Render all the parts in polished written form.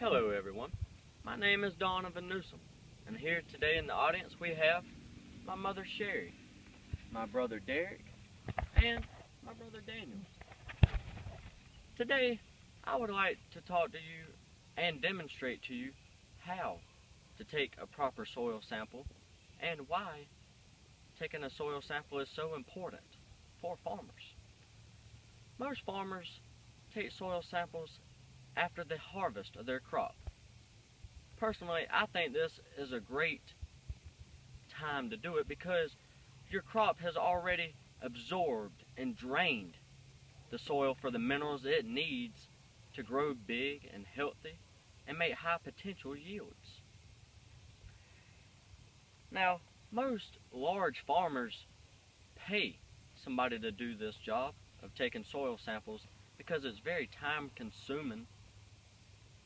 Hello everyone, my name is Donovan Newsom, and here today in the audience we have my mother Sherry, my brother Derek, and my brother Daniel. Today I would like to talk to you and demonstrate to you how to take a proper soil sample and why taking a soil sample is so important for farmers. Most farmers take soil samples after the harvest of their crop. Personally, I think this is a great time to do it because your crop has already absorbed and drained the soil for the minerals it needs to grow big and healthy and make high potential yields. Now, most large farmers pay somebody to do this job of taking soil samples because it's very time consuming.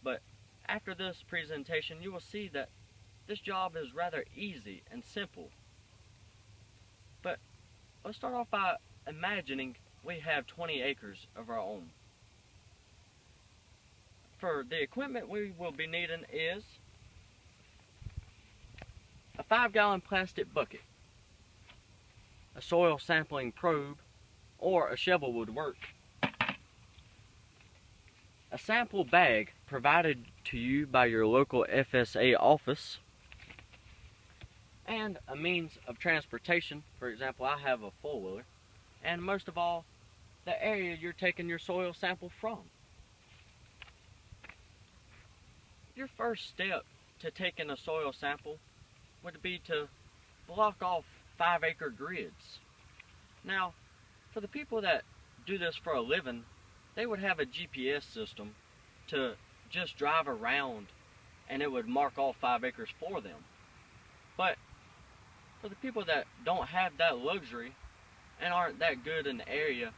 But after this presentation, you will see that this job is rather easy and simple. But let's start off by imagining we have 20 acres of our own. For the equipment we will be needing is a 5-gallon plastic bucket, a soil sampling probe, or a shovel would work, a sample bag provided to you by your local FSA office, and a means of transportation. For example, I have a four-wheeler, and most of all, the area you're taking your soil sample from. Your first step to taking a soil sample would be to block off 5-acre grids. Now, for the people that do this for a living, they would have a GPS system to just drive around and it would mark all 5 acres for them. But for the people that don't have that luxury and aren't that good in the area,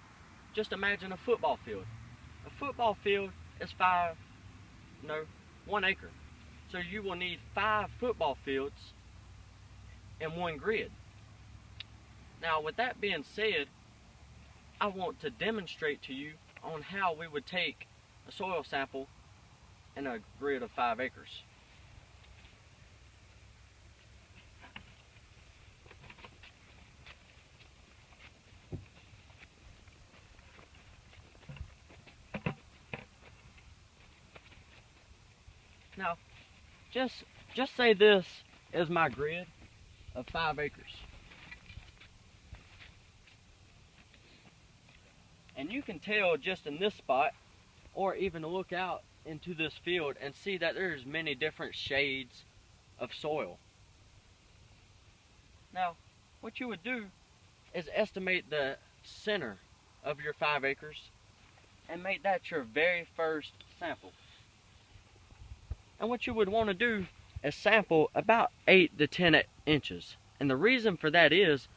just imagine a football field. A football field is 1 acre. So you will need 5 football fields in one grid. Now, with that being said, I want to demonstrate to you on how we would take a soil sample in a grid of 5 acres. Now, just say this is my grid of 5 acres. And you can tell just in this spot, or even look out into this field and see that there's many different shades of soil. Now, what you would do is estimate the center of your 5 acres and make that your very first sample. And what you would want to do is sample about 8 to 10 inches. And the reason for that is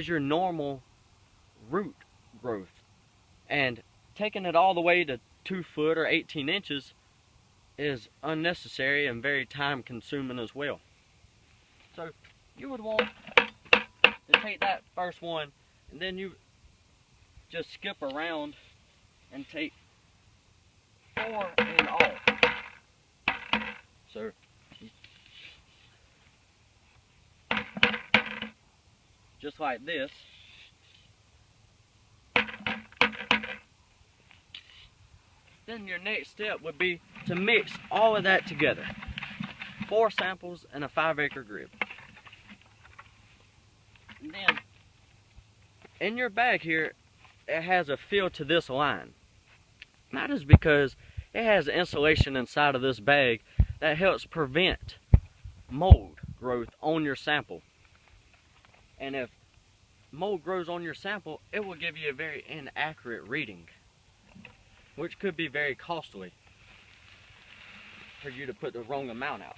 your normal root growth. And taking it all the way to 2 foot or 18 inches is unnecessary and very time consuming as well. So you would want to take that first one and then you just skip around and take 4 in all. So just like this. Then your next step would be to mix all of that together. 4 samples in a 5-acre grid. And then in your bag here, it has a fill to this line. That is because it has insulation inside of this bag that helps prevent mold growth on your sample. And if mold grows on your sample, it will give you a very inaccurate reading, which could be very costly for you to put the wrong amount out.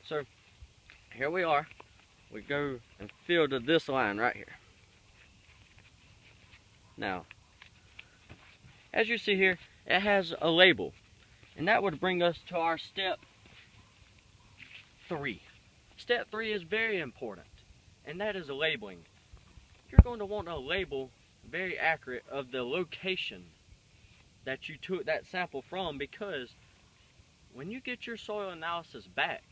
So here we are. We go and fill to this line right here. Now, as you see here, it has a label, and that would bring us to our step 3. Step 3 is very important, and that is labeling. You're going to want to label very accurate of the location that you took that sample from, because when you get your soil analysis back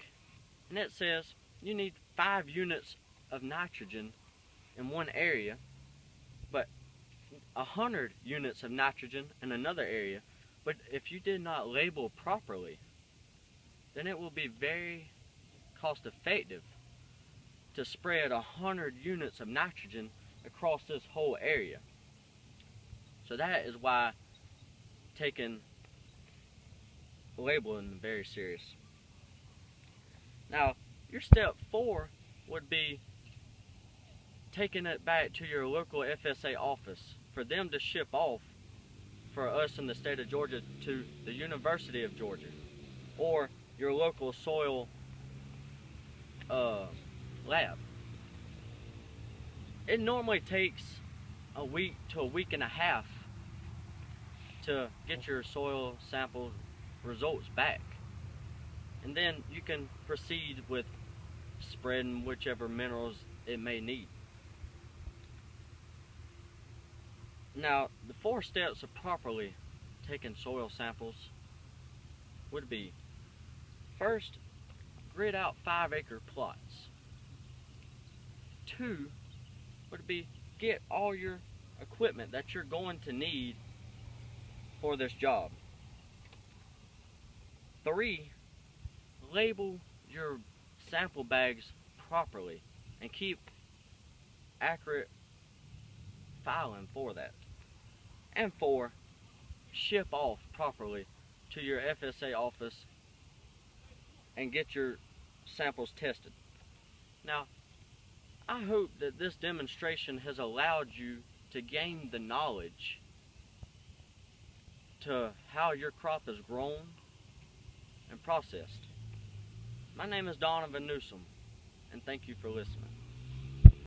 and it says you need 5 units of nitrogen in one area, but 100 units of nitrogen in another area, but if you did not label properly, then it will be very cost effective to spread 100 units of nitrogen across this whole area. So that is why taking labeling very serious. Now, your step 4 would be taking it back to your local FSA office for them to ship off for us in the state of Georgia to the University of Georgia, or your local soil lab. It normally takes a week to a week and a half to get your soil sample results back, and then you can proceed with spreading whichever minerals it may need. Now, the 4 steps of properly taking soil samples would be: first, grid out 5-acre plots. 2 would be get all your equipment that you're going to need for this job. 3, label your sample bags properly and keep accurate filing for that. And 4, ship off properly to your FSA office and get your samples tested. Now, I hope that this demonstration has allowed you to gain the knowledge to how your crop is grown and processed. My name is Donovan Newsom, and thank you for listening.